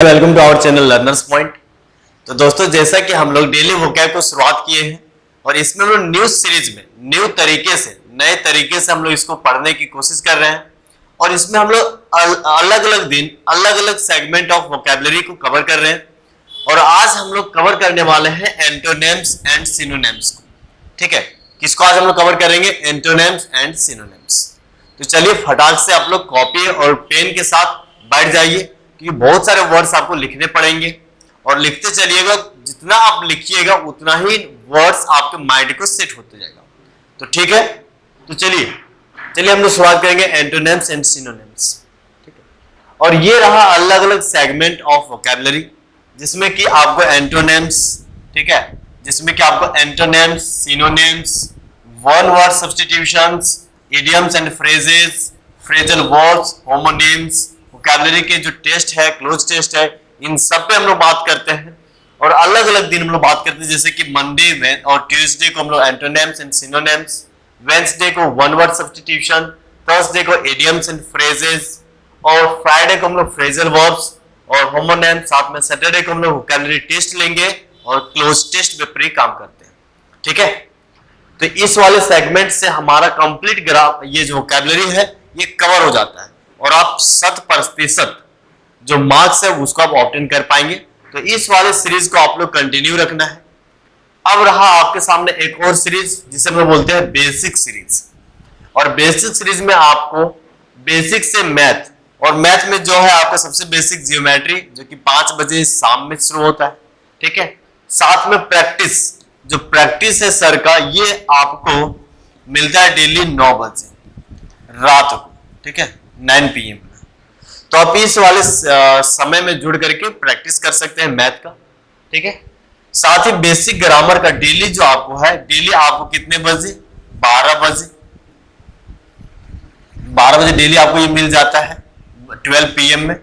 Welcome to our channel learners point. तो दोस्तों, जैसा कि हम लोग डेली वोकैब को शुरुआत किए हैं और इसमें हम लोग न्यू सीरीज में नए तरीके से हम लोग इसको पढ़ने की कोशिश कर रहे हैं और इसमें हम लोग अलग अलग दिन अलग अलग सेगमेंट ऑफ वोकैबुलरी को कवर कर रहे हैं। और आज हम लोग कवर करने वाले हैं एंटोनिम्स एंड सिनोनिम्स को। ठीक है, किसको आज हम लोग कवर करेंगे? Antonyms and synonyms. तो चलिए फटाक से आप लोग कॉपी और पेन के साथ बैठ जाइए, क्योंकि बहुत सारे वर्ड्स आपको लिखने पड़ेंगे और लिखते चलिएगा। जितना आप लिखिएगा उतना ही वर्ड्स आपके माइंड को सेट होते जाएगा। तो ठीक है, तो चलिए हम लोग शुरुआत करेंगे एंटोनिम्स एंड सिनोनिम्स। ठीक है, और ये रहा अलग अलग सेगमेंट ऑफ वोकैबुलरी, जिसमें कि आपको एंटोनिम्स, ठीक है, जिसमें कि आपको antonyms, synonyms, one word substitutions, idioms and phrases, phrasal words, homonyms, vocabulary के जो टेस्ट है, क्लोज टेस्ट है, इन सब पे हम लोग बात करते हैं। और अलग अलग दिन हम लोग बात करते हैं, जैसे कि मंडे और ट्यूसडे को हम लोग एंटोनिम्स एंड सिनोनिम्स, वेडनेसडे को वन वर्ड सब्स्टिट्यूशन, थर्सडे को इडियम्स एंड फ्रेजेस, और फ्राइडे को हम लोग फ्रेजल वर्ब्स और होमोनिम्स, साथ में सैटरडे को हम लोग वोकैबुलरी टेस्ट लेंगे और क्लोज टेस्ट पेपर ही काम करते हैं। ठीक है, तो इस वाले सेगमेंट से हमारा कंप्लीट ग्राफ, ये जो वोकैबुलरी है, ये कवर हो जाता है और आप 100% जो मार्क्स है उसको आप ऑब्टेन कर पाएंगे। तो इस वाले सीरीज को आप लोग कंटिन्यू रखना है। अब रहा आपके सामने एक और सीरीज, जिसे हम लोग बोलते हैं बेसिक सीरीज। और बेसिक सीरीज में आपको बेसिक से मैथ, और मैथ में जो है आपका सबसे बेसिक जियोमेट्री, जो कि 5 बजे शाम में शुरू होता है। ठीक है, साथ में प्रैक्टिस, जो प्रैक्टिस है सर का, ये आपको मिलता है डेली 9 बजे रात को। ठीक है, 9 PM में। तो आप इस वाले समय में जुड़ करके प्रैक्टिस कर सकते हैं मैथ का। ठीक है, साथ ही बेसिक ग्रामर का डेली जो आपको है, डेली आपको कितने बजे? 12 बजे डेली आपको ये मिल जाता है 12 PM में।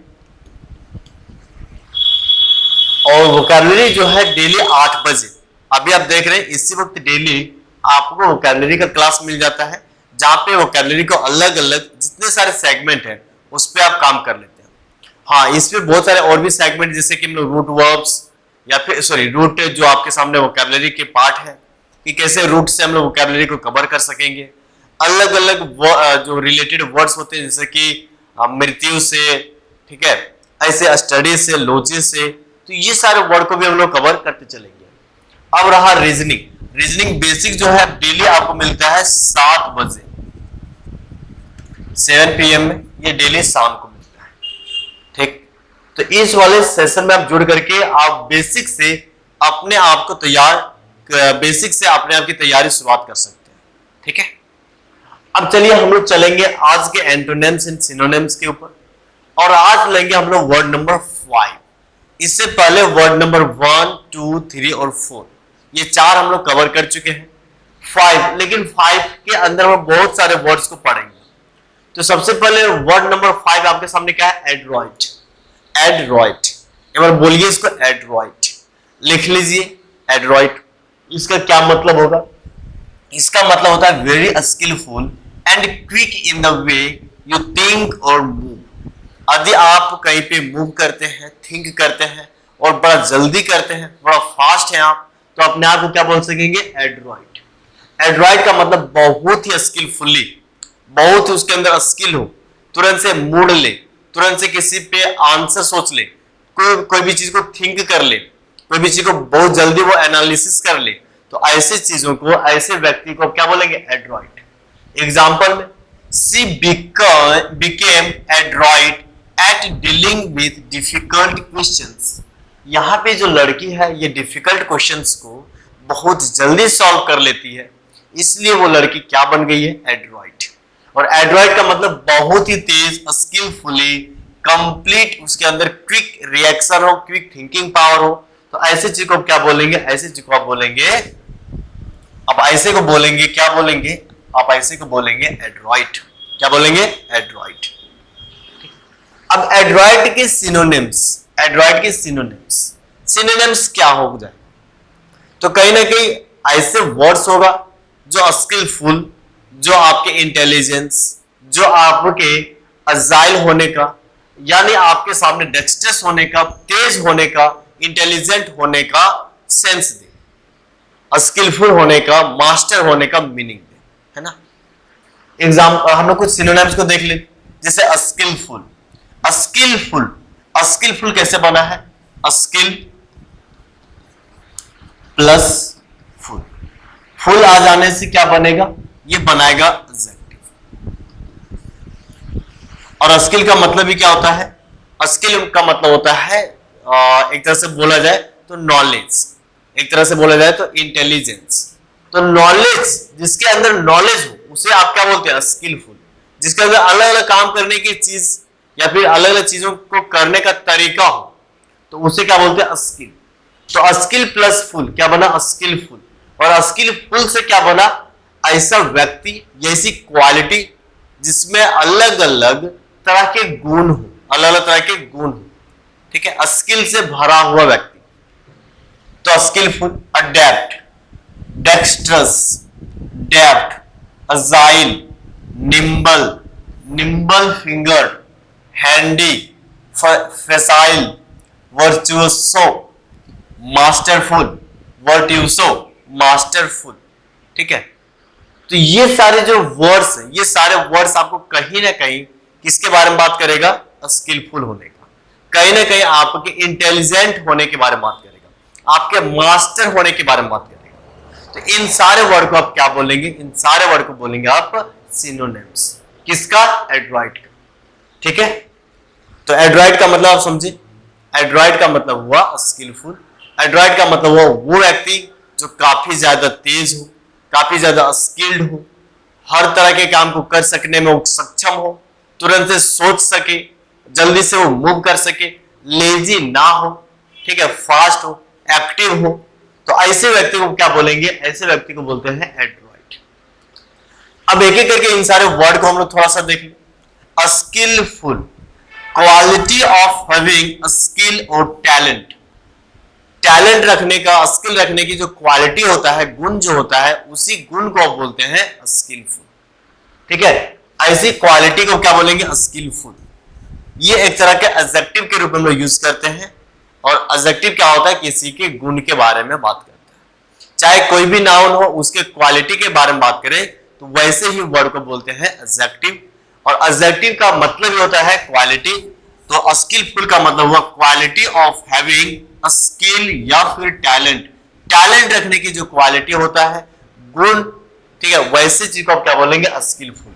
और वोकैबुलरी जो है डेली 8 बजे, अभी आप देख रहे हैं इसी वक्त डेली आपको वोकैबुलरी का क्लास मिल जाता है, जहां पे वोकैबुलरी को अलग अलग जितने सारे सेगमेंट हैं उस पे आप काम कर लेते हैं। हाँ, इसमें बहुत सारे और भी सेगमेंट, जैसे कि हम लोग रूट वर्ब्स, या फिर रूट जो आपके सामने वोकैबुलरी के पार्ट है, कि कैसे रूट से हम लोग वोकैबुलरी को कवर कर सकेंगे। अलग अलग जो रिलेटेड वर्ड्स होते हैं, जैसे कि मृत्यु से, ठीक है, ऐसे स्टडी से, लॉजी से, तो ये सारे वर्ड को भी हम लोग कवर करते चलेंगे। अब रहा रीजनिंग बेसिक जो है डेली आपको मिलता है 7 बजे 7 PM में, ये डेली शाम को मिलता है। ठीक, तो इस वाले सेशन में आप जुड़ करके आप बेसिक से अपने आप की तैयारी शुरुआत कर सकते हैं। ठीक है, अब चलिए हम लोग चलेंगे आज के एंटोनिम्स एंड सिनोनिम्स के ऊपर, और आज लेंगे हम लोग वर्ड नंबर 5। इससे पहले वर्ड नंबर 1, 2, 3 और 4, ये 4 हम लोग कवर कर चुके हैं। 5, लेकिन 5 के अंदर हम बहुत सारे वर्ड्स को पढ़ेंगे। तो सबसे पहले वर्ड नंबर 5 आपके सामने क्या है? एड्रॉइट। एक बार बोलिए इसको, एड्रॉइट। लिख लीजिए एड्रॉइट। इसका क्या मतलब होगा? इसका मतलब होता है very skilful and quick in the way you think और मूव। यदि आप कहीं पे मूव करते हैं, थिंक करते हैं और बड़ा जल्दी करते हैं, बड़ा फास्ट है आप, तो अपने आप को क्या बोल सकेंगे? एड्रॉइट। एड्रॉइट का मतलब बहुत ही स्किलफुली, बहुत उसके अंदर स्किल हो, तुरंत से मूड ले, तुरंत से किसी पे आंसर सोच ले, कोई भी चीज को थिंक कर ले, कोई भी चीज को बहुत जल्दी वो एनालिसिस कर ले। तो ऐसे चीजों को, ऐसे व्यक्ति को क्या बोलेंगे? एड्रॉइट। एग्जांपल में, she became adroit at dealing with difficult questions. यहाँ पे जो लड़की है, ये डिफिकल्ट क्वेश्चंस को बहुत जल्दी सॉल्व कर लेती है, इसलिए वो लड़की क्या बन गई है? एड्रॉइट। और एड्रॉइड का मतलब बहुत ही तेज, स्किलफुली, कंप्लीट, उसके अंदर क्विक रिएक्शन हो, क्विक थिंकिंग पावर हो। तो ऐसे चीज को क्या बोलेंगे? ऐसे चीज को आप बोलेंगे, आप ऐसे को बोलेंगे, क्या बोलेंगे? आप ऐसे को बोलेंगे एड्रॉइड। क्या बोलेंगे? एड्रॉइड। अब एड्रॉइड के सिनोनिम्स क्या हो जाए? तो कहीं ना कहीं ऐसे वर्ड्स होगा जो स्किलफुल, जो आपके इंटेलिजेंस, जो आपके अजाइल होने का, यानी आपके सामने डेक्स्ट्रस होने का, तेज होने का, इंटेलिजेंट होने का सेंस दे, स्किलफुल होने का, मास्टर होने का मीनिंग दे, है ना। हम लोग कुछ सिनोनिम्स को देख ले, जैसे स्किलफुल। स्किलफुल, स्किलफुल कैसे बना है? स्किल प्लस फुल, फुल आ जाने से क्या बनेगा? ये बनाएगा एडजेक्टिव। और स्किल का मतलब ही क्या होता है? स्किल का मतलब होता है एक तरह से बोला जाए तो नॉलेज, एक तरह से बोला जाए तो इंटेलिजेंस। तो नॉलेज, जिसके अंदर नॉलेज हो उसे आप क्या बोलते हैं? स्किलफुल। जिसके अंदर अलग अलग काम करने की चीज या फिर अलग अलग चीजों को करने का तरीका हो तो उसे क्या बोलते हैं? स्किल। तो स्किल प्लस फुल क्या बना? स्किलफुल। और स्किलफुल से क्या बना? ऐसा व्यक्ति, ऐसी क्वालिटी जिसमें अलग अलग तरह के गुण हो, अलग अलग तरह के गुण हो, ठीक है, स्किल से भरा हुआ व्यक्ति। तो skilful. Adept, dexterous, deft, agile, nimble, nimble finger, handy, facile, virtuoso, masterful, virtuoso, masterful, ठीक है। तो ये सारे जो वर्ड्स हैं, ये सारे वर्ड्स आपको कहीं ना कहीं किसके बारे में बात करेगा? स्किलफुल होने का, कहीं ना कहीं आपके इंटेलिजेंट होने के बारे में बात करेगा, आपके मास्टर होने के बारे में बात करेगा। तो इन सारे वर्ड को आप क्या बोलेंगे? इन सारे वर्ड को बोलेंगे आप सिनोनिम्स। किसका? एडवाइड का, ठीक है। तो एडवाइड का मतलब आप समझे, एडवाइड का मतलब हुआ स्किलफुल। एडवाइड का मतलब हुआ वो व्यक्ति जो काफी ज्यादा तेज हो, काफी ज्यादा स्किल्ड हो, हर तरह के काम को कर सकने में वो सक्षम हो, तुरंत से सोच सके, जल्दी से वो मूव कर सके, लेजी ना हो, ठीक है, फास्ट हो, एक्टिव हो। तो ऐसे व्यक्ति को क्या बोलेंगे? ऐसे व्यक्ति को बोलते हैं एडवाइड। अब एक एक करके इन सारे वर्ड को हम लोग थोड़ा सा देख लें। Skilful, quality of having skill और टैलेंट। टैलेंट रखने का, स्किल रखने की जो क्वालिटी होता है, गुण जो होता है, उसी गुण को आप बोलते हैं स्किलफुल, ठीक है। ऐसी क्वालिटी को क्या बोलेंगे? स्किलफुल। ये एक तरह के एडजेक्टिव के रूप में हम लोग यूज करते हैं। और एडजेक्टिव क्या होता है? किसी के गुण के बारे में बात करते हैं, चाहे कोई भी नाउन हो, उसके क्वालिटी के बारे में बात करें तो वैसे ही वर्ड को बोलते हैं एडजेक्टिव। और एडजेक्टिव का मतलब ही होता है क्वालिटी। तो स्किलफुल का मतलब हुआ क्वालिटी ऑफ हैविंग स्किल या फिर टैलेंट, टैलेंट रखने की जो क्वालिटी होता है, गुण, ठीक है, वैसे चीज को आप क्या बोलेंगे? स्किलफुल।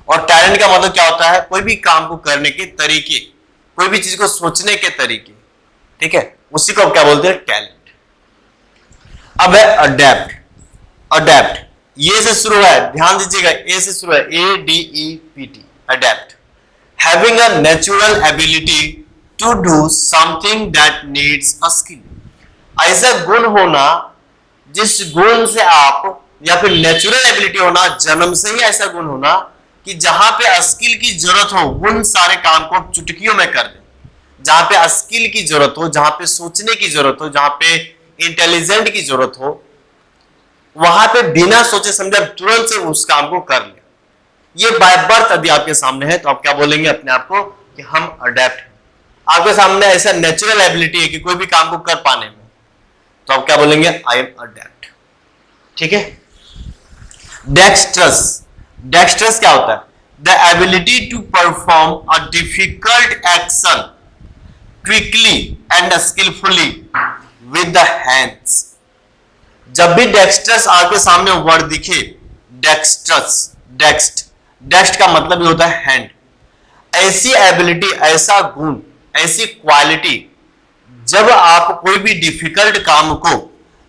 और टैलेंट का मतलब क्या होता है? कोई भी काम को करने के तरीके, कोई भी चीज को सोचने के तरीके, ठीक है, उसी को आप क्या बोलते हैं? टैलेंट। अब है अडेप्ट। अडेप्ट ये से शुरू है, ध्यान दीजिएगा, ए से शुरू है, ADEPT, adept. Having a natural ability to do something that needs a skill. ऐसा गुण होना जिस गुण से आप, या फिर नेचुरल एबिलिटी होना, जन्म से ही ऐसा गुण होना कि जहां पे स्किल की जरूरत हो उन सारे काम को आप चुटकियों में कर दें। जहां पे स्किल की जरूरत हो, जहां पे सोचने की जरूरत हो, जहां पे इंटेलिजेंट की जरूरत हो, वहां पे बिना सोचे समझे तुरंत से उस काम को कर ले। ये बाय बर्थ यदि आपके सामने है तो आप क्या बोलेंगे अपने आप को? कि हम अडेप्ट। आपके सामने ऐसा नेचुरल एबिलिटी है कि कोई भी काम को कर पाने में, तो आप क्या बोलेंगे? आई एम अडेप्ट, ठीक है। डेक्स्ट्रस, डेक्स्ट्रस क्या होता है? The ability to perform a difficult action quickly and skilfully with the hands. जब भी डेक्स्ट्रस आपके सामने वर्ड दिखे, डेक्स्ट्रस, डेक्स्ट, डेक्स्ट का मतलब ही होता है हैंड। ऐसी एबिलिटी, ऐसा गुण, ऐसी क्वालिटी, जब आप कोई भी डिफिकल्ट काम को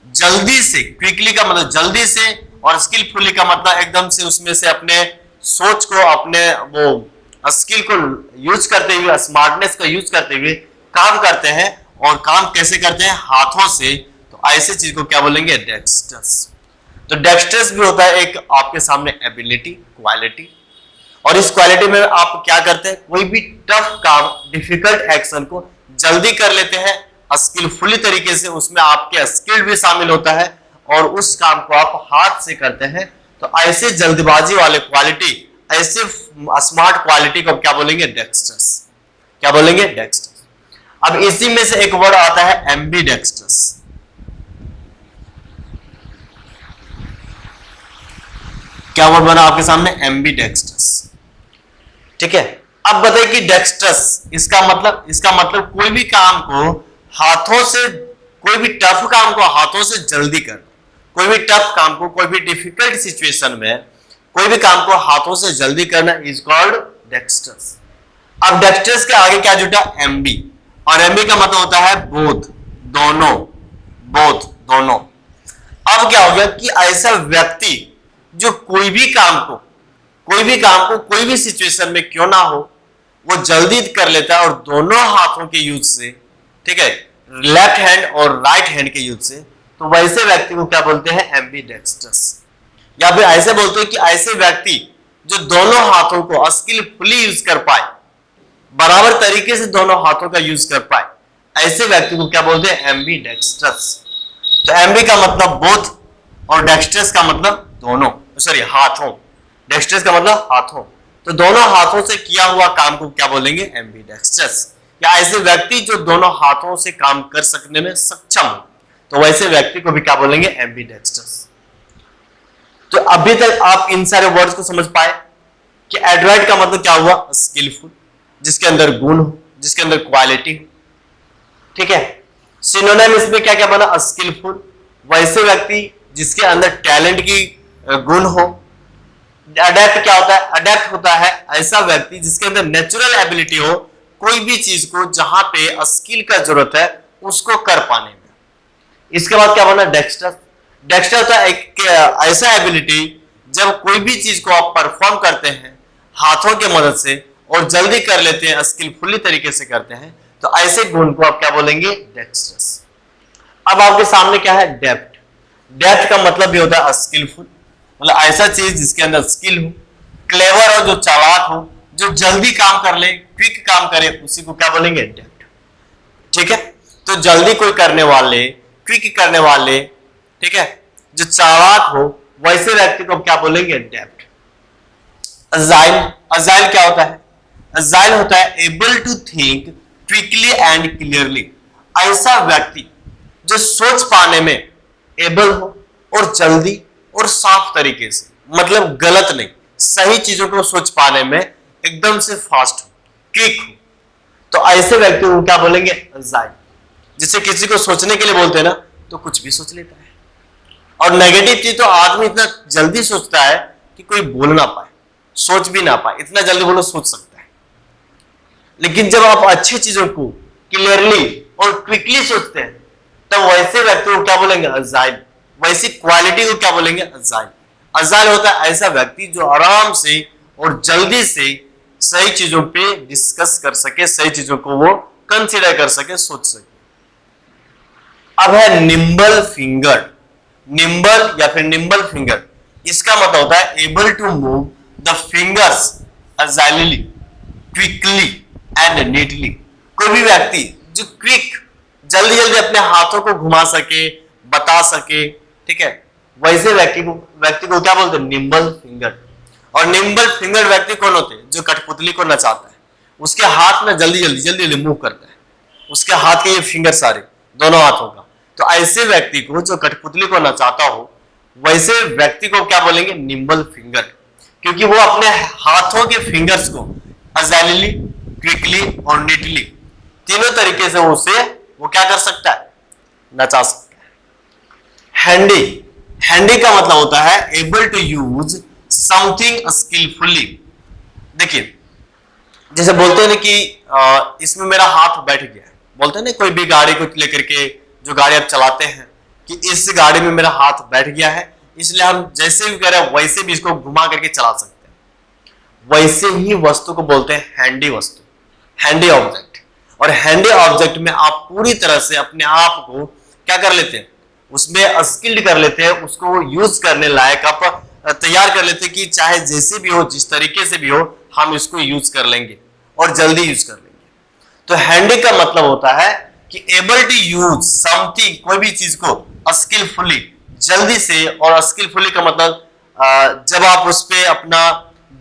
जल्दी से, क्विकली का मतलब जल्दी से, और स्किलफुली का मतलब एकदम से उसमें से अपने सोच को, अपने वो स्किल को यूज करते हुए, स्मार्टनेस का यूज करते हुए काम करते हैं। और काम कैसे करते हैं? हाथों से। तो ऐसे चीज को क्या बोलेंगे? डेक्स्ट्रस। तो डेक्स्ट्रस भी होता है एक आपके सामने एबिलिटी, क्वालिटी। और इस क्वालिटी में आप क्या करते हैं? कोई भी टफ काम, डिफिकल्ट एक्शन को जल्दी कर लेते हैं स्किलफुली तरीके से, उसमें आपके स्किल भी शामिल होता है और उस काम को आप हाथ से करते हैं। तो ऐसे जल्दबाजी वाले क्वालिटी, ऐसे स्मार्ट क्वालिटी को क्या बोलेंगे? डेक्स्ट्रस। क्या बोलेंगे? डेक्स्ट्रस। अब इसी में से एक वर्ड आता है एम्बीडेक्स्ट्रस। क्या वर्ड बना आपके सामने? एम्बीडेक्स्ट्रस। ठीक है, अब बताइए कि डेक्स्ट्रस इसका मतलब कोई भी काम को हाथों से, कोई भी टफ काम को हाथों से जल्दी करना, कोई भी टफ काम को, कोई भी डिफिकल्ट सिचुएशन में कोई भी काम को हाथों से जल्दी करना इज कॉल्ड डेक्स्ट्रस। अब डेक्स्ट्रस के आगे क्या जुटा? एम्बी, और एम्बी का मतलब होता है बोथ, दोनों, बोथ, दोनों। अब क्या हो गया कि ऐसा व्यक्ति जो कोई भी काम को कोई भी सिचुएशन में क्यों ना हो वो जल्दी कर लेता है और दोनों हाथों के यूज से, ठीक है, लेफ्ट हैंड और राइट हैंड के यूज से, तो वैसे व्यक्ति को क्या बोलते हैं? एम्बीडेक्स्ट्रस। या फिर ऐसे बोलते हैं कि ऐसे व्यक्ति जो दोनों हाथों को स्किलफुली यूज कर पाए, बराबर तरीके से दोनों हाथों का यूज कर पाए, ऐसे व्यक्ति को क्या बोलते हैं? एम्बीडेक्स्ट्रस। तो एम्बी का मतलब बोथ और डेक्स्ट्रस का मतलब दोनों, सॉरी हाथों। डेक्स्ट्रस का मतलब हाथों, तो दोनों हाथों से किया हुआ काम को क्या बोलेंगे? एम्बीडेक्स्ट्रस। या ऐसे व्यक्ति जो दोनों हाथों से काम कर सकने में सक्षम हो, तो वैसे व्यक्ति को भी क्या बोलेंगे? एम्बीडेक्स्ट्रस। तो अभी तक आप इन सारे वर्ड्स को समझ पाए कि एडवाइट का मतलब क्या हुआ? स्किलफुल, जिसके अंदर गुण हो, जिसके अंदर क्वालिटी हो, ठीक है। सिनोनिम इसमें क्या क्या बना? स्किलफुल, वैसे व्यक्ति जिसके अंदर टैलेंट की गुण हो। अडेप्ट क्या होता है? अडेप्ट होता है ऐसा व्यक्ति जिसके अंदर नेचुरल एबिलिटी हो, कोई भी चीज को जहां पे स्किल का जरूरत है उसको कर पाने में। इसके बाद क्या बना? डेक्स्ट्रस। डेक्स्ट्रस होता है एक ऐसा एबिलिटी जब कोई भी चीज को आप परफॉर्म करते हैं हाथों के मदद से और जल्दी कर लेते हैं, स्किलफुली तरीके से करते हैं, तो ऐसे गुण को आप क्या बोलेंगे? डेक्स्ट्रस। अब आपके सामने क्या है? डेप्थ। डेप्थ का मतलब भी होता है स्किलफुल, मतलब ऐसा चीज जिसके अंदर स्किल हो, क्लेवर हो, जो चालाक हो, जो जल्दी काम कर ले, क्विक काम करे, उसी को क्या बोलेंगे? डेप्थ। ठीक है, तो जल्दी कोई करने वाले, क्विक करने वाले, ठीक है, जो चालाक हो, वैसे व्यक्ति को क्या बोलेंगे? डेप्थ। अजाइल। अजाइल क्या होता है? अजाइल होता है able to think quickly and clearly. ऐसा व्यक्ति जो सोच पाने में एबल हो और जल्दी और साफ तरीके से, मतलब गलत नहीं, सही चीजों को सोच पाने में एकदम से फास्ट हो, क्विक हो, तो ऐसे व्यक्ति को क्या बोलेंगे? अजाइल। जिसे किसी को सोचने के लिए बोलते हैं ना, तो कुछ भी सोच लेता है। और नेगेटिव चीज तो आदमी इतना जल्दी सोचता है कि कोई बोल ना पाए, सोच भी ना पाए, इतना जल्दी बोलो सोच सकता है। लेकिन जब आप अच्छी चीजों को क्लियरली और क्विकली सोचते हैं, तब वैसे व्यक्ति को क्या बोलेंगे? अजाइल। वैसी क्वालिटी को क्या बोलेंगे? अजाइल। अजाइल होता है ऐसा व्यक्ति जो आराम से और जल्दी से सही चीजों पे डिस्कस कर सके, सही चीजों को वो कंसीडर कर सके, सोच सके। अब है निम्बल फिंगर। निम्बल या फिर निम्बल फिंगर, इसका मतलब होता है able to move the fingers agilely, quickly and neatly. कोई भी व्यक्ति जो क्विक, जल्दी जल्दी अपने हाथों को घुमा सके, बता सके, ठीक है, वैसे व्यक्ति को क्या बोलते हैं? Nimble finger. और निम्बल फिंगर व्यक्ति कौन होते हैं? जो कठपुतली को नचाता है, उसके हाथ में जल्दी जल्दी मूव करता है, उसके हाथ के ये फिंगर सारे, दोनों हाथों का। तो ऐसे व्यक्ति को जो कठपुतली को नचाता हो, वैसे व्यक्ति को क्या बोलेंगे? Nimble finger. क्योंकि वो अपने हाथों के फिंगर्स को अजाइलली, क्विकली और नीटली, तीनों तरीके से वो क्या कर सकता है? नचा सकता है। हैंडी। हैंडी का मतलब होता है able to use something skilfully. देखिए, जैसे बोलते हैं ना कि इसमें मेरा हाथ बैठ गया है, बोलते हैं ना कोई भी गाड़ी को लेकर के, जो गाड़ी आप चलाते हैं, कि इस गाड़ी में मेरा हाथ बैठ गया है, इसलिए हम जैसे भी करें वैसे भी इसको घुमा करके चला सकते हैं। वैसे ही वस्तु को बोलते हैं हैंडी वस्तु, हैंडी ऑब्जेक्ट। और हैंडी ऑब्जेक्ट में आप पूरी तरह से अपने आप को क्या कर लेते हैं? उसमें स्किल्ड कर लेते हैं, उसको यूज करने लायक आप तैयार कर लेते हैं कि चाहे जैसे भी हो, जिस तरीके से भी हो, हम इसको यूज कर लेंगे और जल्दी यूज कर लेंगे। तो हैंडी का मतलब होता है कि एबल टू यूज समथिंग, कोई भी चीज को स्किलफुली, जल्दी से। और स्किलफुली का मतलब जब आप उस पर अपना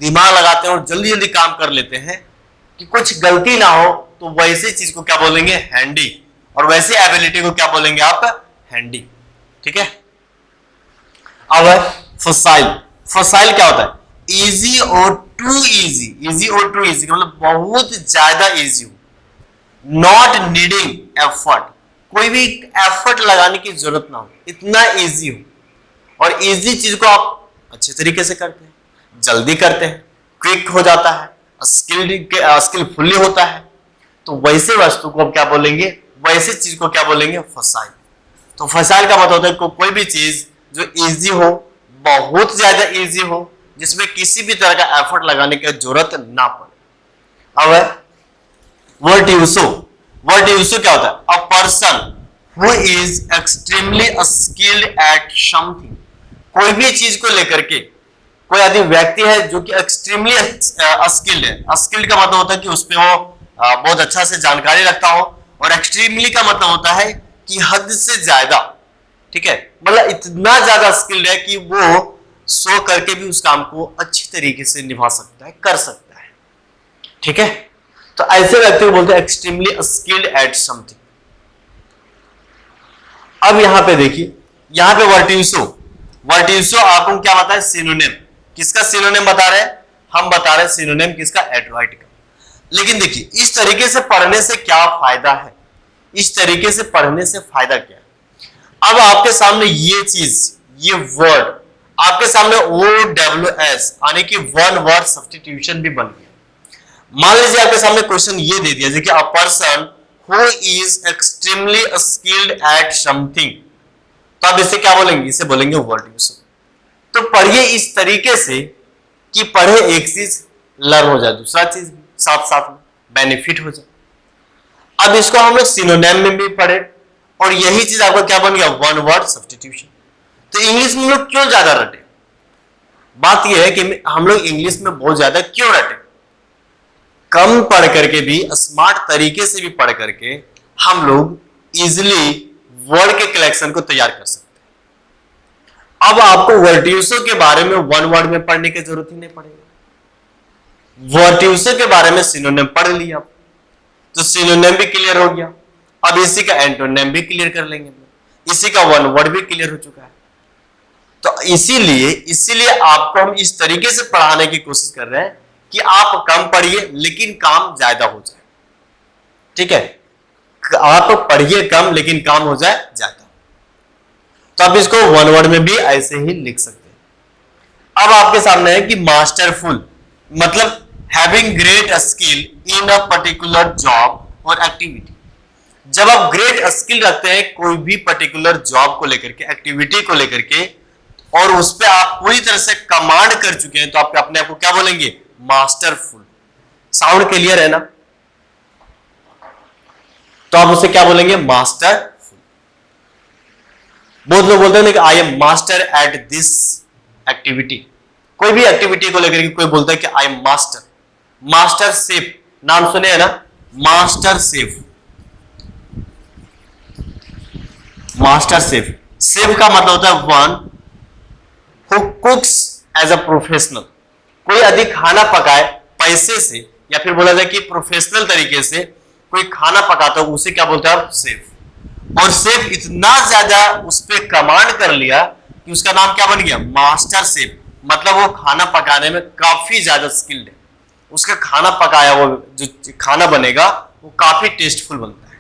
दिमाग लगाते हैं और जल्दी जल्दी काम कर लेते हैं कि कुछ गलती ना हो, तो वैसी चीज को क्या बोलेंगे, हैंडी, और वैसी एबिलिटी को क्या बोलेंगे आप, हैंडी। ठीक है। अब है फसाइल। फसाइल क्या होता है, इजी और टू इजी, इजी और टू इजी मतलब बहुत ज्यादा इजी हो, नॉट नीडिंग एफर्ट, कोई भी एफर्ट लगाने की जरूरत ना हो, इतना इजी हो, और इजी चीज को आप अच्छे तरीके से करते हैं, जल्दी करते हैं, क्विक हो जाता है, स्किलफुली होता है, तो वैसे वस्तु को हम क्या बोलेंगे, वैसे चीज को क्या बोलेंगे, फसाइल। तो फसाइल का मतलब होता है कोई भी चीज जो इजी हो, बहुत ज्यादा इजी हो, जिसमें किसी भी तरह का एफर्ट लगाने की जरूरत ना पड़े। अब है वर्टियोसो। वर्टियोसो क्या होता है, a person who is extremely skilled at something, कोई भी चीज को लेकर के कोई आदि व्यक्ति है जो कि एक्सट्रीमली स्किल्ड है। स्किल्ड का मतलब होता है कि उसपे वो बहुत अच्छा से जानकारी रखता हो, और एक्सट्रीमली का मतलब होता है कि हद से ज्यादा। ठीक है, मतलब इतना ज्यादा स्किल्ड है कि वो सो करके भी उस काम को अच्छी तरीके से निभा सकता है, कर सकता है। ठीक है, तो ऐसे व्यक्ति को बोलते हैं एक्सट्रीमली स्किल्ड एट समथिंग। अब यहां पे देखिए, यहां पे वर्टियोसो, वर्टियोसो आपको क्या बताया, सिनोनिम। किसका सिनोनिम बता रहे हैं, हम बता रहे हैं सिनोनिम किसका, एडवर्ड का। लेकिन देखिए इस तरीके से पढ़ने से क्या फायदा है, इस तरीके से पढ़ने से फायदा क्या है। अब आपके सामने ये चीज, ये वर्ड आपके सामने OWS यानी कि वन वर्ड सब्स्टिट्यूशन भी बन गया। मान लीजिए आपके सामने क्वेश्चन ये दे दिया कि a person who is extremely skilled at something, तो आप इसे क्या बोलेंगे, इसे बोलेंगे वर्ड यूज। तो पढ़िए इस तरीके से कि पढ़े एक चीज, लर्न हो जाए दूसरा चीज, साथ साथ में बेनिफिट हो जाए। अब इसको हम लोग सिनोनिम में भी पढ़े, और यही चीज आपका क्या बन गया, वन वर्ड सब्स्टिट्यूशन। तो इंग्लिश में लोग क्यों ज्यादा रटे, बात यह है कि हम लोग इंग्लिश में बहुत ज्यादा क्यों रटे, कम पढ़ करके भी, स्मार्ट तरीके से भी पढ़ करके हम लोग इजिली वर्ड के कलेक्शन को तैयार कर सकते हैं। अब आपको वर्टियोसो के बारे में वन वर्ड में पढ़ने की जरूरत ही नहीं पड़ेगी। वर्टियोसो के बारे में सिनोनिम पढ़ लिया, तो सिनोनिम भी क्लियर हो गया। अब इसी का एंटोनिम भी क्लियर कर लेंगे, इसी का वन वर्ड भी क्लियर हो चुका है। तो इसीलिए आपको हम इस तरीके से पढ़ाने की कोशिश कर रहे हैं कि आप कम पढ़िए लेकिन काम ज्यादा हो जाए। ठीक है, आप पढ़िए कम लेकिन काम हो जाए ज्यादा। तो आप इसको वन वर्ड में भी ऐसे ही लिख सकते हैं। अब आपके सामने है कि मास्टरफुल मतलब having great skill in a particular job और एक्टिविटी। जब आप ग्रेट स्किल रखते हैं कोई भी पर्टिकुलर जॉब को लेकर के, एक्टिविटी को लेकर के, और उस पर आप पूरी तरह से कमांड कर चुके हैं, तो आप अपने आप को क्या बोलेंगे, मास्टरफुल। साउंड क्लियर है ना, तो आप उसे क्या बोलेंगे, मास्टरफुल। बहुत लोग बोलते हैं कि I am master at this activity, कोई भी एक्टिविटी को लेकर के कोई बोलता है कि I am master. Master chef नाम सुने हैं ना, master chef, master chef. Chef का मतलब होता है one who cooks as a professional, कोई अधिक खाना पकाए पैसे से, या फिर बोला जाए कि प्रोफेशनल तरीके से कोई खाना पकाता है, उसे क्या बोलते हैं, शेफ। और शेफ इतना ज्यादा उस पर कमांड कर लिया कि उसका नाम क्या बन गया, मास्टर शेफ। मतलब वो खाना पकाने में काफी ज्यादा स्किल्ड है, उसका खाना पकाया वो जो खाना बनेगा वो काफी टेस्टफुल बनता है।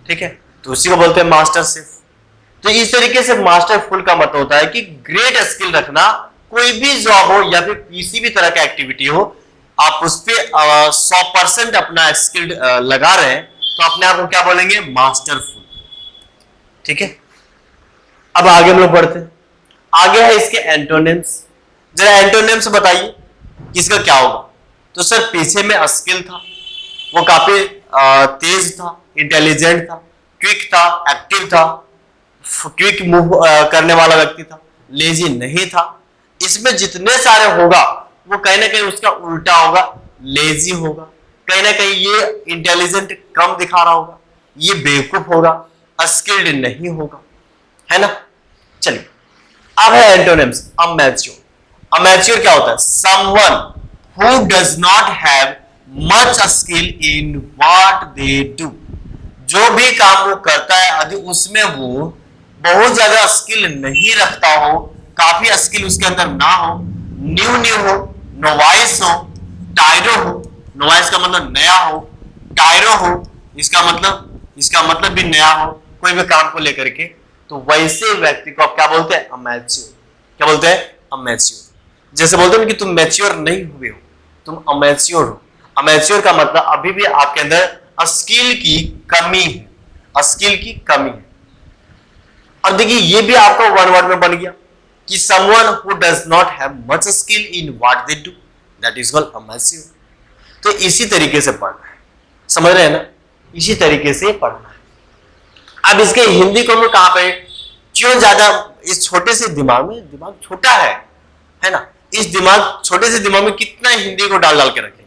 ठीक है, तो उसी को बोलते हैं मास्टर शेफ। तो इस तरीके से मास्टरफुल का मतलब होता है कि ग्रेट स्किल रखना, कोई भी जॉब हो या फिर किसी भी तरह का एक्टिविटी हो, आप उस पर 100% अपना स्किल लगा रहे हैं, तो अपने आप को क्या बोलेंगे, मास्टरफुल। ठीक है, अब आगे हम लोग बढ़ते हैं। आगे है इसके एंटोनिम्स। जरा एंटोनिम्स बताइए किसका क्या होगा। तो सर पीछे में स्किल था, वो काफी तेज था, इंटेलिजेंट था, क्विक था, एक्टिव था, क्विक मूव करने वाला व्यक्ति था, लेजी नहीं था। इसमें जितने सारे होगा वो कहीं ना कहीं उसका उल्टा होगा, लेजी होगा, कहीं ना कहीं ये इंटेलिजेंट कम दिखा रहा होगा, ये बेवकूफ होगा, स्किल्ड नहीं होगा, है ना। चलिए अब है एंटोनिम्स। अमैच्योर। अमैच्योर क्या होता है, someone who does not have much skill in what they do. जो भी काम वो करता है यदि उसमें वो बहुत ज्यादा स्किल नहीं रखता हो, काफी स्किल उसके अंदर ना हो, न्यू न्यू हो, नोवाइस हो, टायरो हो, नोवाइस का मतलब नया हो, टायरो हो इसका मतलब भी नया हो कोई भी काम को लेकर के, तो वैसे व्यक्ति को आप क्या बोलते हैं? अमैच्योर। क्या बोलते हैं? अमैच्योर। जैसे बोलते हैं कि तुम मैच्योर नहीं हुए हो, तुम अमैच्योर हो। अमैच्योर का मतलब अभी भी आपके अंदर स्किल की कमी है, स्किल की कमी है। अब देखिए ये भी आपका वन वर्ड में बन गया कि someone who does not have much skill in what they do, that is called amateur. तो इसी तरीके से पढ़ना है, समझ रहे हैं ना? इसी तरीके से पढ़ना है। अब इसके हिंदी को हम कहां पे, क्यों ज्यादा इस छोटे से दिमाग में, दिमाग छोटा है ना, इस दिमाग छोटे से दिमाग में कितना हिंदी को डाल डाल के रखेंगे?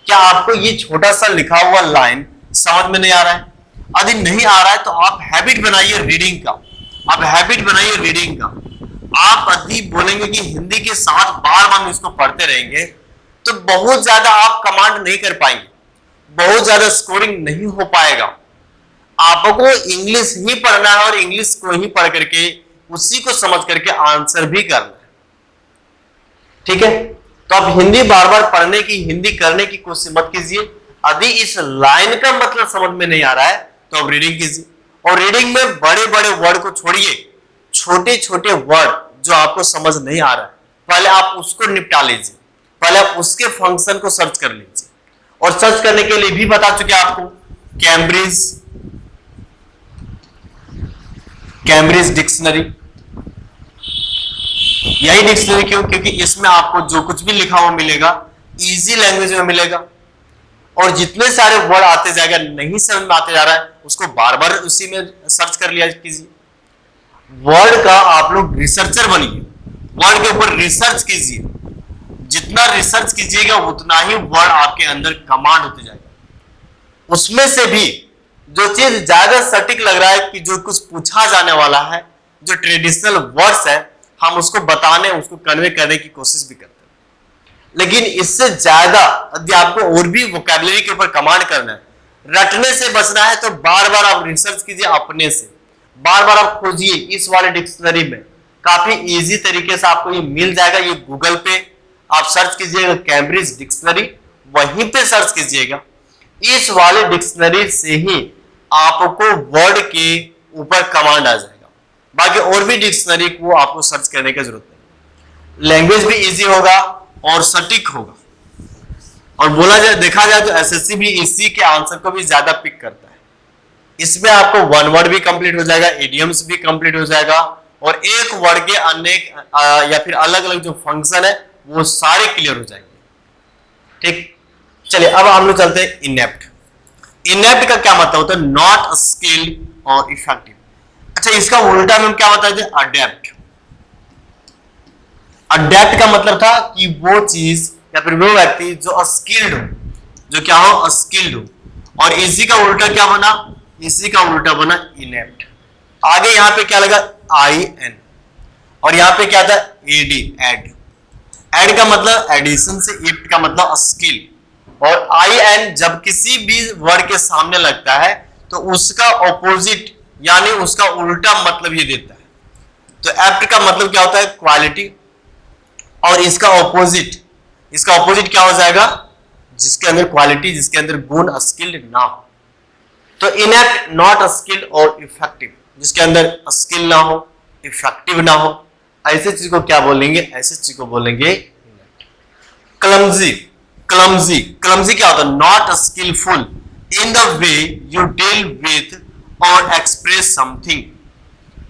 क्या आपको ये छोटा सा लिखा हुआ लाइन समझ में नहीं आ रहा है? यदि नहीं आ रहा है तो आप हैबिट बनाइए रीडिंग का, आप हैबिट बनाइए रीडिंग का। आप यदि बोलेंगे कि हिंदी के साथ बार बार इसको पढ़ते रहेंगे तो बहुत ज्यादा आप कमांड नहीं कर पाएंगे, बहुत ज्यादा स्कोरिंग नहीं हो पाएगा। आपको इंग्लिश ही पढ़ना है और इंग्लिश को ही पढ़ करके उसी को समझ करके आंसर भी करना है, ठीक है? तो आप हिंदी बार बार पढ़ने की, हिंदी करने की कोशिश मत कीजिए। यदि इस लाइन का मतलब समझ में नहीं आ रहा है तो आप रीडिंग कीजिए, और रीडिंग में बड़े बड़े वर्ड को छोड़िए, छोटे छोटे वर्ड जो आपको समझ नहीं आ रहा है पहले आप उसको निपटा लीजिए, पहले आप उसके फंक्शन को सर्च कर लीजिए। और सर्च करने के लिए भी बता चुके आपको कैम्ब्रिज डिक्शनरी। यही डिक्शनरी क्यों? क्योंकि इसमें आपको जो कुछ भी लिखा हुआ मिलेगा इजी लैंग्वेज में मिलेगा, और जितने सारे वर्ड आते जाएगा नहीं समझ में आते जा रहा है उसको बार बार उसी में सर्च कर लिया कीजिए। वर्ड का आप लोग रिसर्चर बनिए, वर्ड के ऊपर रिसर्च कीजिए। जितना रिसर्च कीजिएगा उतना ही वर्ड आपके अंदर कमांड होते जाएगा। उसमें से भी जो चीज ज्यादा सटीक लग रहा है कि जो कुछ पूछा जाने वाला है, जो ट्रेडिशनल वर्ड्स है, हम उसको बताने, उसको कन्वे करने की कोशिश भी करते हैं। लेकिन इससे ज्यादा यदि आपको और भी वोकैबुलरी के ऊपर कमांड करना है, रटने से बचना है, तो बार बार आप रिसर्च कीजिए अपने से, बार बार आप खोजिए इस वाले डिक्शनरी में। काफी इजी तरीके से आपको ये मिल जाएगा। ये गूगल पे आप सर्च कीजिएगा कैम्ब्रिज डिक्शनरी, वहीं पे सर्च कीजिएगा। इस वाले डिक्शनरी से ही आपको वर्ड के ऊपर कमांड आ जाएगा। बाकी और भी डिक्शनरी को आपको सर्च करने की जरूरत नहीं। लैंग्वेज भी इजी होगा और सटीक होगा। और बोला जाए, देखा जाए तो एसएससी भी इसी के आंसर को भी ज्यादा पिक करता है। इसमें आपको वन वर्ड भी कंप्लीट हो जाएगा, इडियम्स भी कंप्लीट हो जाएगा, और एक वर्ड के अनेक या फिर अलग अलग जो फंक्शन है वो सारे क्लियर हो जाएंगे। ठीक, चलिए अब हम लोग चलते हैं इनेप्ट। इनेप्ट का क्या मतलब होता है? नॉट स्किल्ड और इफेक्टिव। अच्छा, इसका उल्टा में हम क्या बताए थे? अडेप्ट। अडेप्ट का मतलब था कि वो चीज या फिर वो व्यक्ति जो स्किल्ड हो, जो क्या हो? स्किल्ड हो। और इसी का उल्टा क्या बना? इसी का उल्टा बना इनेप्ट। आगे यहां पे क्या लगा? आई एन, और यहां पे क्या था? AD, add. एड का मतलब एडिशन से, इप्ट का मतलब स्किल, और आई एन जब किसी भी वर्ड के सामने लगता है तो उसका ऑपोजिट यानी उसका उल्टा मतलब ये देता है। तो एप्ट का मतलब क्या होता है? क्वालिटी, और इसका ऑपोजिट क्या हो जाएगा? जिसके अंदर क्वालिटी, जिसके अंदर गुण, स्किल्ड ना हो। तो इनेप्ट, नॉट स्किल्ड और इफेक्टिव, जिसके अंदर स्किल ना हो, इफेक्टिव ना हो, ऐसे चीज को क्या बोलेंगे? ऐसे चीज को बोलेंगे क्लमजी। क्लमजी क्या होता है? Not skilful in the way you deal with और express something.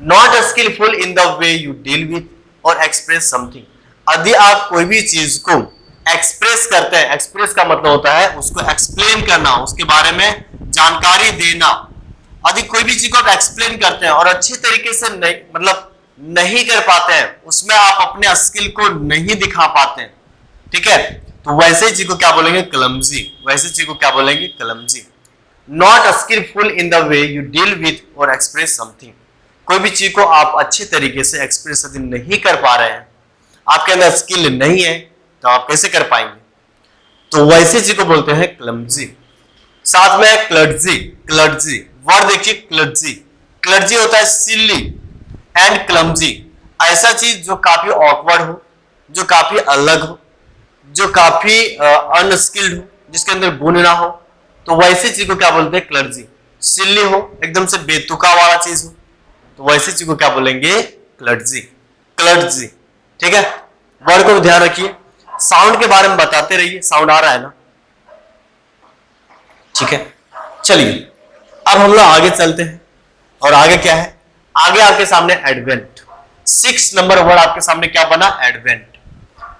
Not skilful in the way you deal with और एक्सप्रेस समथिंग। यदि आप कोई भी चीज को एक्सप्रेस करते हैं, एक्सप्रेस का मतलब होता है उसको एक्सप्लेन करना, उसके बारे में जानकारी देना। यदि कोई भी चीज को आप एक्सप्लेन करते हैं और अच्छी तरीके से नहीं कर पाते हैं, उसमें आप अपने स्किल को नहीं दिखा पाते हैं, ठीक है, तो वैसे चीज को क्या बोलेंगे? क्लमजी। वैसे चीज को क्या बोलेंगे? Clumsy. Not skilful in the way you deal with और एक्सप्रेस समथिंग। कोई भी चीज को आप अच्छे तरीके से एक्सप्रेस नहीं कर पा रहे हैं, आपके अंदर स्किल नहीं है, तो आप कैसे कर पाएंगे? तो वैसे चीज को बोलते हैं क्लमजी। साथ में है क्लटजी। क्लटजी वर्ड देखिए, क्लटजी। क्लटजी होता है सिली एंड क्लमजी, ऐसा चीज जो काफी ऑकवर्ड हो, जो काफी अलग हो, जो काफी अनस्किल्ड हो, जिसके अंदर गुण ना हो, तो वैसे चीज को क्या बोलते हैं? क्लटजी। सिली हो, एकदम से बेतुका वाला चीज हो, तो वैसे चीज को क्या बोलेंगे? क्लटजी। क्लटजी, ठीक है। वर्ड को ध्यान रखिए, साउंड के बारे में बताते रहिए। साउंड आ रहा है ना? ठीक है, चलिए अब हम लोग आगे चलते हैं। और आगे क्या है? आगे आपके सामने एडवेंट। 6 नंबर वर्ड आपके सामने क्या बना? एडवेंट।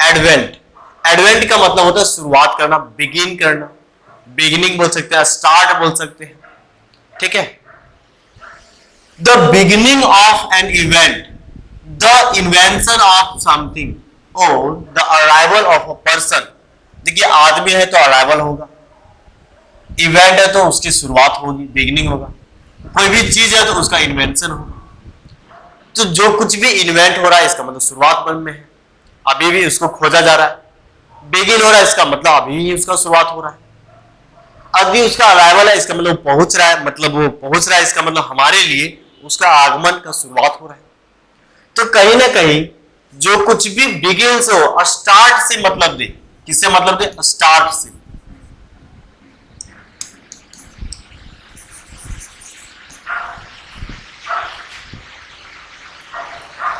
एडवेंट, एडवेंट का मतलब होता है शुरुआत करना, बिगिन करना, बिगिनिंग बोल सकते हैं, स्टार्ट बोल सकते हैं, ठीक है। The beginning of an event, the invention of something, और the arrival of a person. देखिए आदमी है तो अराइवल होगा, इवेंट है तो उसकी शुरुआत होगी, बिगिनिंग होगा, कोई भी चीज है तो उसका इन्वेंशन होगा। तो जो कुछ भी इन्वेंट हो रहा है इसका मतलब शुरुआत में है, अभी भी उसको खोजा जा रहा है। बिगिन हो रहा है इसका मतलब अभी ही उसका शुरुआत हो रहा है। अभी उसका अराइवल है इसका मतलब पहुंच रहा है, मतलब वो पहुंच रहा है, इसका मतलब हमारे लिए उसका आगमन का शुरुआत हो रहा है। तो कहीं ना कहीं जो कुछ भी बिगिन से हो, स्टार्ट से मतलब दे, किससे मतलब दे? स्टार्ट से।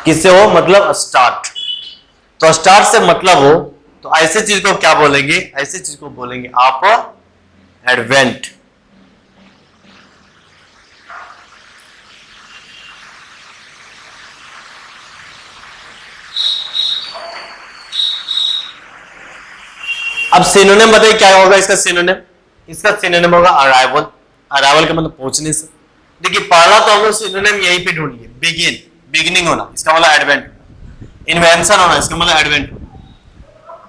किससे हो? मतलब स्टार्ट। तो स्टार्ट से मतलब हो तो ऐसे चीज को क्या बोलेंगे? ऐसे चीज को बोलेंगे आप एडवेंट। अब सिनोनिम बताइए क्या होगा इसका सिनोनिम? इसका सिनोनिम होगा अराइवल। अराइवल का मतलब पहुंचने से। देखिए पहला तो हम लोग सिनोनिम यहीं पे ढूंढिए, बिगिन, बिगिनिंग होना, इसका मतलब एडवेंट। इन्वेंशन होना, इसका मतलब एडवेंट होना।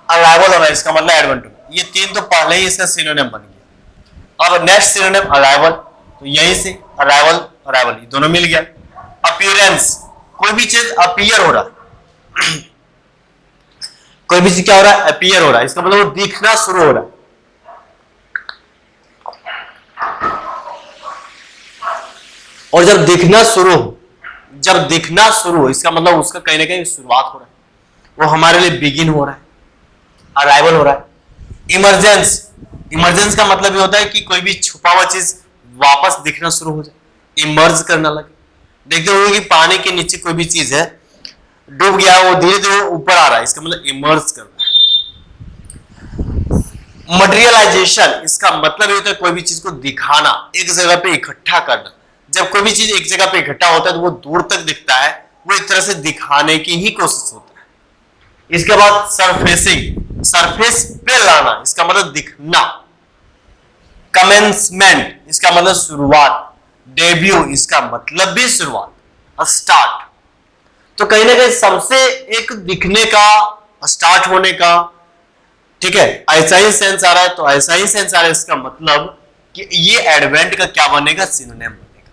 अराइवल होना, इसका मतलब एडवेंट होना। ये तीन तो पहले ही इसका सिनोनिम बन गया। अब नेक्स्ट सिनोनिम अराइवल, तो यहीं से अराइवल अराइवल ये दोनों मिल गया। अपीयरेंस, कोई भी चीज अपीयर हो रहा है कोई भी चीज क्या हो रहा है? अपीयर हो रहा है, इसका मतलब वो दिखना शुरू हो रहा है। और जब दिखना शुरू हो, जब दिखना शुरू हो इसका मतलब उसका कहीं ना कहीं शुरुआत हो रहा है, वो हमारे लिए बिगिन हो रहा है, अराइवल हो रहा है। इमरजेंस, इमरजेंस का मतलब ये होता है कि कोई भी छुपा हुआ चीज वापस दिखना शुरू हो जाए, इमर्ज करना लगे। देखते होंगे कि पानी के नीचे कोई भी चीज है, डूब गया, वो धीरे धीरे ऊपर आ रहा है, इसका मतलब इमर्ज कर रहा है। मटेरियलाइजेशन, इसका मतलब ये होता है कोई भी चीज को दिखाना, एक जगह पे इकट्ठा करना। जब कोई भी चीज एक जगह पे इकट्ठा होता है तो वो दूर तक दिखता है, वो एक तरह से दिखाने की ही कोशिश होता है। इसके बाद सरफेसिंग, सरफेस पे लाना, इसका मतलब दिखना। कमेंसमेंट, इसका मतलब शुरुआत। डेब्यू, इसका मतलब भी शुरुआत, स्टार्ट। तो कहीं ना कहीं सबसे एक दिखने का, स्टार्ट होने का, ठीक है, ऐसा ही सेंस आ रहा है, तो ऐसा ही सेंस आ रहा है, इसका मतलब कि ये एडवेंट का क्या बनेगा? सिनोनिम बनेगा।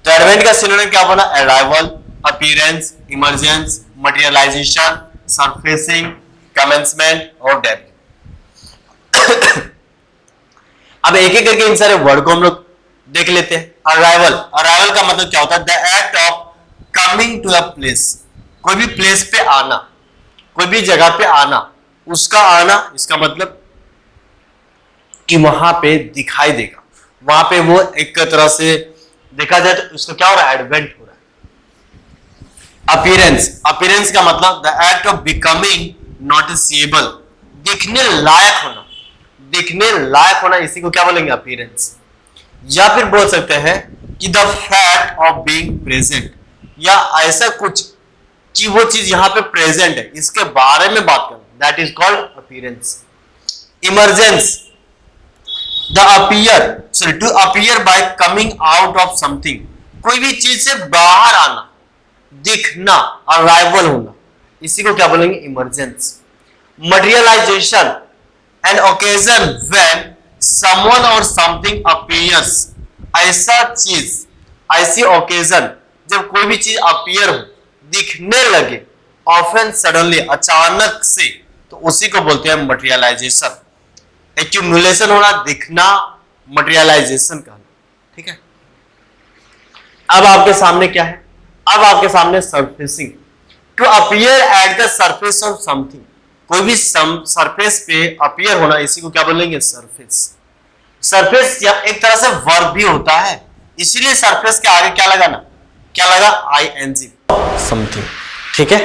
तो एडवेंट का सिनोनिम क्या बना? Arrival, appearance, emergence, materialisation, surfacing, commencement और डेब्यू। अब एक एक करके इन सारे वर्ड को हम लोग देख लेते हैं। अराइवल, अराइवल का मतलब क्या होता है? The act of coming to a place, कोई भी प्लेस पे आना, कोई भी जगह पे आना, उसका आना, इसका मतलब कि वहां पे दिखाई देगा, वहां पे वो एक तरह से देखा जाए तो उसका क्या हो रहा है? एडवेंट हो रहा है। अपीयरेंस, अपीयरेंस का मतलब the act of becoming noticeable, दिखने लायक होना, दिखने लायक होना, इसी को क्या बोलेंगे? अपीयरेंस। या फिर बोल सकते हैं कि the fact of being present, या ऐसा कुछ कि वो चीज यहां पे प्रेजेंट है, इसके बारे में बात करना, that is called appearance. Emergence, the appear, sorry to appear by coming out of something, कोई भी चीज से बाहर आना, दिखना, अराइवल होना, इसी को क्या बोलेंगे? Emergence. Materialisation, an occasion when someone और समथिंग अपीयर्स, ऐसा चीज, ऐसी ओकेजन जब कोई भी चीज अपीयर हो, दिखने लगे, ऑफन सडनली, अचानक से, तो उसी को बोलते हैं मटेरियलाइजेशन। एक्यूमुलेशन होना, दिखना, मटेरियलाइजेशन कहना। ठीक है, अब आपके सामने क्या है? अब आपके सामने surfacing, to appear at the surface of something. कोई भी सरफेस पे अपीयर होना, इसी को क्या बोलेंगे? सरफेस। सरफेस या एक तरह से वर्ब भी होता है, इसीलिए सरफेस के आगे क्या लगाना? क्या लगा? ING, something. ठीक है,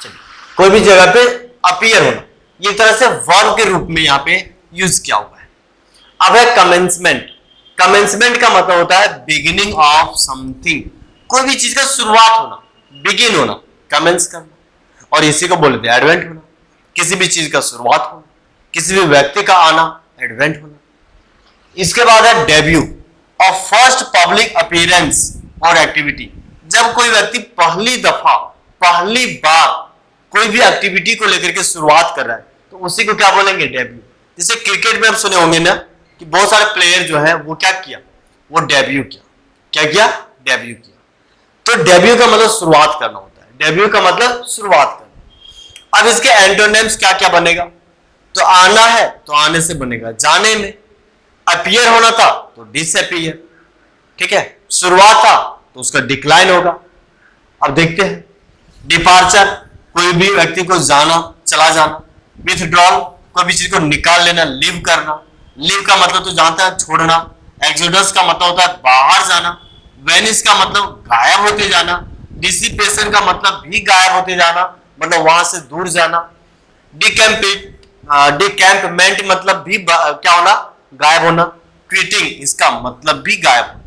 चलिए, कोई भी जगह पे अपीयर होना, ये तरह से वर्ब के रूप में यहां पे यूज किया हुआ है। अब है कमेंसमेंट। कमेंसमेंट का मतलब होता है बिगिनिंग ऑफ समथिंग, कोई भी चीज का शुरुआत होना, बिगिन होना, कमेंस करना, और इसी को बोलते हैं एडवेंट होना। किसी भी चीज का शुरुआत होना, किसी भी व्यक्ति का आना, एडवेंट होना। इसके बाद है डेब्यू, और फर्स्ट पब्लिक अपीयरेंस और एक्टिविटी। जब कोई व्यक्ति पहली दफा, पहली बार कोई भी एक्टिविटी को लेकर के शुरुआत कर रहा है, तो उसी को क्या बोलेंगे? डेब्यू। जैसे क्रिकेट में आप सुने होंगे ना कि बहुत सारे प्लेयर जो है वो क्या किया? वो डेब्यू किया। क्या किया? डेब्यू किया। तो डेब्यू का मतलब शुरुआत करना होता है। डेब्यू का मतलब शुरुआत करना। अब इसके एंटोनिम्स क्या क्या बनेगा? तो आना है तो आने से बनेगा जाने में, अपीयर होना था तो डिसअपीयर। ठीक है, शुरुआत था तो उसका डिक्लाइन होगा। अब देखते हैं, डिपार्चर, कोई भी व्यक्ति को जाना, चला जाना। विथड्रॉल, कोई भी चीज को निकाल लेना, लीव करना। लीव का मतलब तो जानता है, छोड़ना। एक्सोडस का मतलब होता है बाहर जाना। वेनिस का मतलब गायब होते जाना। डिसिपेशन का मतलब भी गायब होते जाना, मतलब वहां से दूर जाना। डिकैम्पमेंट मतलब भी क्या होना? गायब होना। क्विटिंग, इसका मतलब भी गायब होना।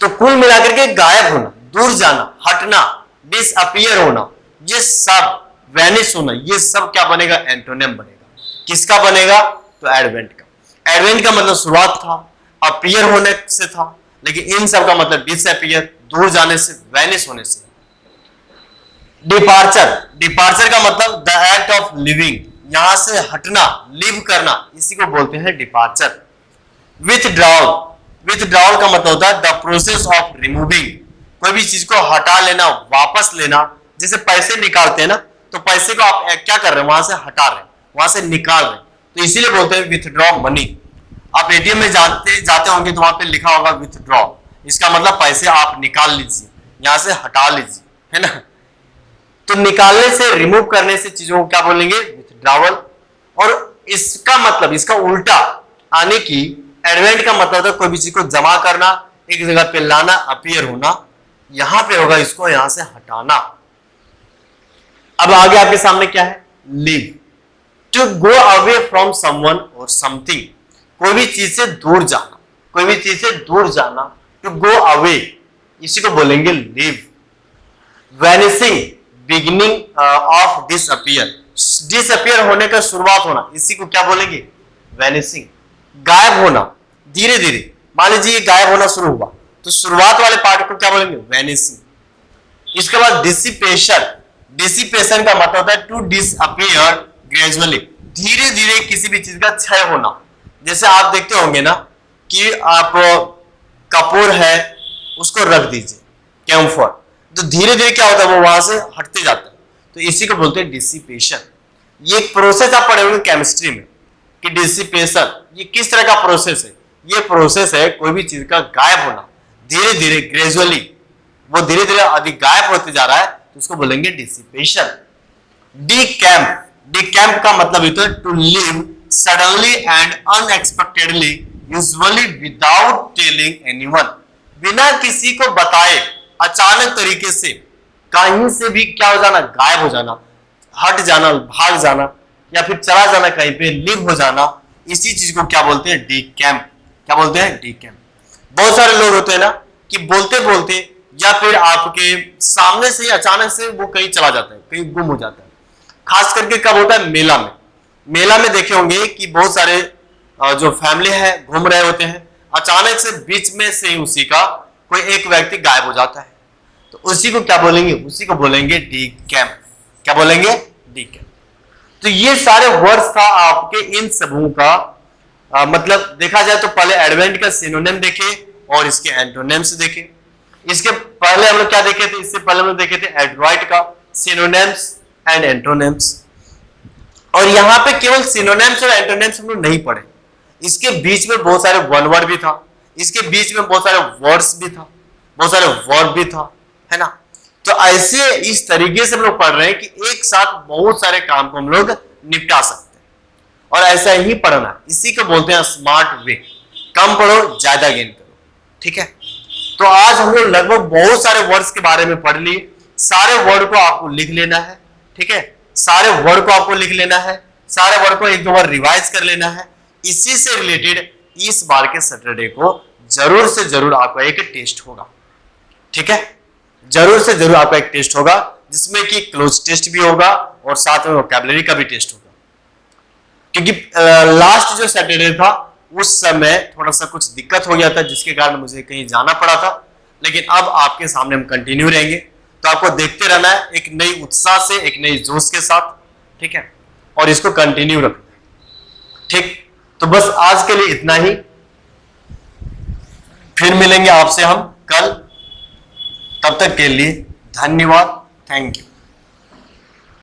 तो कुल मिलाकर के गायब होना, दूर जाना, हटना, डिसअपीयर होना, ये सब, वेनिश होना, ये सब क्या बनेगा? एंटोनिम बनेगा। किसका बनेगा? तो एडवेंट का। एडवेंट का मतलब शुरुआत था, अपीयर होने से था, लेकिन इन सब का मतलब डिसअपीयर, दूर जाने से, वेनिश होने से। डिपार्चर, डिपार्चर का मतलब द एक्ट ऑफ लिविंग, यहां से हटना, लीव करना, इसी को बोलते हैं डिपार्चर। विथड्रॉल, विथड्रॉल का मतलब होता है द प्रोसेस ऑफ रिमूविंग, कोई भी चीज को हटा लेना, वापस लेना। जैसे पैसे निकालते हैं ना, तो पैसे को आप क्या कर रहे हैं? वहां से हटा रहे हैं, वहां से निकाल रहे हैं, तो इसीलिए बोलते हैं विथड्रॉ मनी। आप एटीएम में जाते होंगे तो वहां पे लिखा होगा विथड्रॉ, इसका मतलब पैसे आप निकाल लीजिए, यहां से हटा लीजिए, है ना। तो निकालने से, रिमूव करने से चीजों को क्या बोलेंगे? विथड्रॉवल। और इसका मतलब, इसका उल्टा आने की, एडवेंट का मतलब होता है कोई भी चीज को जमा करना, एक जगह पे लाना, अपीयर होना। यहां पे होगा इसको यहां से हटाना। अब आगे आपके सामने क्या है? Leave, to go away from someone और समथिंग, कोई भी चीज से दूर जाना, कोई भी चीज से दूर जाना, टू गो अवे, इसी को बोलेंगे leave. वैनिसिंग, beginning of disappear, disappear होने का शुरुआत होना, इसी को क्या बोलेंगे? वैनिसिंग। गायब होना, धीरे धीरे, मान लीजिए ये गायब होना शुरू हुआ, तो शुरुआत वाले पार्ट को क्या बोलेंगे? वैनिसिंग। इसके बाद डिसिपेशन, डिसिपेशन का मतलब होता है टू डिसअपीयर ग्रेजुअली, धीरे धीरे किसी भी चीज का क्षय होना। जैसे आप देखते होंगे ना कि आप कपूर है, उसको रख दीजिए, कैम्फर, तो धीरे धीरे क्या होता है? वो वहां से हटते जाता है, तो इसी को बोलते हैं डिसिपेशन। ये प्रोसेस आप पढ़े होंगे केमिस्ट्री में कि डिसिपेशन ये किस तरह का प्रोसेस है? ये प्रोसेस है कोई भी चीज का गायब होना, धीरे धीरे, ग्रेजुअली, वो धीरे धीरे अधिक गायब होते जा रहा है, तो उसको बोलेंगे डिसिपेशन। डीकैम्प, डीकैम्प का मतलब होता है to leave suddenly and unexpectedly, usually without telling anyone, बिना किसी को बताए, अचानक तरीके से, कहीं से भी क्या हो जाना? गायब हो जाना, हट जाना, भाग जाना, या फिर चला जाना कहीं पे, लीव हो जाना, इसी चीज को क्या बोलते हैं? डीकैम्प। क्या बोलते हैं? डीकैम्प। बहुत सारे लोग होते हैं ना कि बोलते बोलते या फिर आपके सामने से ही अचानक से वो कहीं चला जाता है, कहीं गुम हो जाता है। खास करके कब होता है? मेला में। मेला में देखे होंगे कि बहुत सारे जो फैमिली है घूम रहे होते हैं, अचानक से बीच में से ही उसी का कोई एक व्यक्ति गायब हो जाता है, तो उसी को क्या बोलेंगे? उसी को बोलेंगे डीकैम्प। क्या बोलेंगे? डीकैम्प। तो ये सारे वर्ड्स था आपके इन सबों का मतलब देखा जाए तो पहले एडवेंट का सिनोनिम देखे और इसके एंटोनिम्स देखे। इसके पहले हम लोग क्या देखे थे? इससे पहले हम लोग देखे थे एडवाइट का सिनोनिम्स एंड एंटोनिम्स। और यहां पे केवल सिनोनिम्स और एंटोनिम्स हम लोग नहीं पढ़े, इसके बीच में बहुत सारे वन वर्ड भी था, इसके बीच में बहुत सारे वर्ड्स भी था, बहुत सारे वर्ब भी था, है ना। तो ऐसे इस तरीके से हम लोग पढ़ रहे हैं कि एक साथ बहुत सारे काम को हम लोग निपटा सकते हैं। और ऐसा ही पढ़ना, इसी को बोलते हैं स्मार्ट वे। कम पढ़ो, ज्यादा गेन करो, ठीक है। तो आज हम लोग लगभग बहुत सारे वर्ड्स के बारे में पढ़ लिए। सारे वर्ड को आपको लिख लेना है, ठीक है। सारे वर्ड को आपको लिख लेना है, सारे वर्ड को एक दो बार रिवाइज कर लेना है। इसी से रिलेटेड इस बार के सैटरडे को जरूर से जरूर आपका एक टेस्ट होगा, ठीक है। जरूर से जरूर आपका एक टेस्ट होगा, जिसमें कि क्लोज टेस्ट भी होगा और साथ में वोकैबुलरी का भी टेस्ट होगा। क्योंकि लास्ट जो सैटरडे था उस समय थोड़ा सा कुछ दिक्कत हो गया था, जिसके कारण मुझे कहीं जाना पड़ा था। लेकिन अब आपके सामने हम कंटिन्यू रहेंगे, तो आपको देखते रहना है एक नई उत्साह से, एक नई जोश के साथ, ठीक है। और इसको कंटिन्यू रखना है, ठीक। तो बस आज के लिए इतना ही, फिर मिलेंगे आपसे हम कल। तब तक के लिए धन्यवाद, थैंक यू।